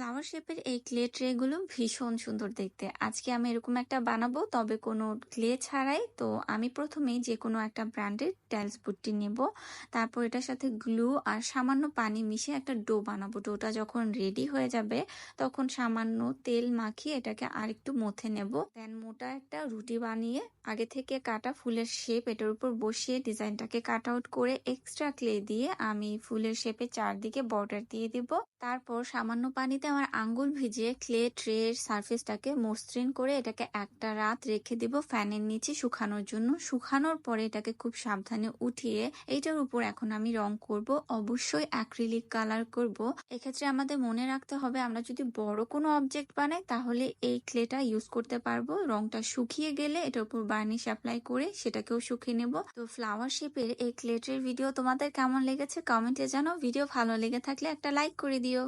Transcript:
Flower শেপের এই clay tray গুলো ভীষণ সুন্দর দেখতে। আজকে আমি এরকম একটা বানাবো, তবে কোনো ক্লে ছাড়াই। তো আমি প্রথমেই যে কোনো একটা ব্র্যান্ডের টাইলস পুট্টি নেব। তারপর এটার সাথে গ্লু আর সামান্য পানি মিশিয়ে একটা ডো বানাবো। ডোটা যখন রেডি হয়ে যাবে তখন সামান্য তেল মাখিয়ে এটাকে আরেকটু মথে নেব। দেন মোটা একটা রুটি বানিয়ে আগে থেকে কাটা ফুলের শেপ এটার উপর বসিয়ে ডিজাইনটাকে কাট আউট করে এক্সট্রা ক্লে দিয়ে আমি ফুলের শেপে চারদিকে বর্ডার দিয়ে দিব। তারপর সামান্য পানিতে আমার আঙ্গুল ভিজিয়ে ক্লে ট্রের সারফেসটাকে মসৃণ করে এটাকে একটা রাত রেখে দিব ফ্যানের নিচে শুকানোর জন্য। শুকানোর পরে এটাকে খুব সাবধানে উঠিয়ে এইটার উপর এখন আমি রং করব। অবশ্যই অ্যাক্রিলিক কালার করব। এক্ষেত্রে আমাদের মনে রাখতে হবে, আমরা যদি বড় কোনো অবজেক্ট বানাই তাহলে এই ক্লেটা ইউজ করতে পারবো। রংটা শুকিয়ে গেলে এটার উপর বার্নিশ অ্যাপ্লাই করে সেটাকেও শুকিয়ে নেব। তো ফ্লাওয়ার শেপের এই ক্লে ট্রের ভিডিও তোমাদের কেমন লেগেছে কমেন্টে জানাও। ভিডিও ভালো লেগে থাকলে একটা লাইক করে দিও।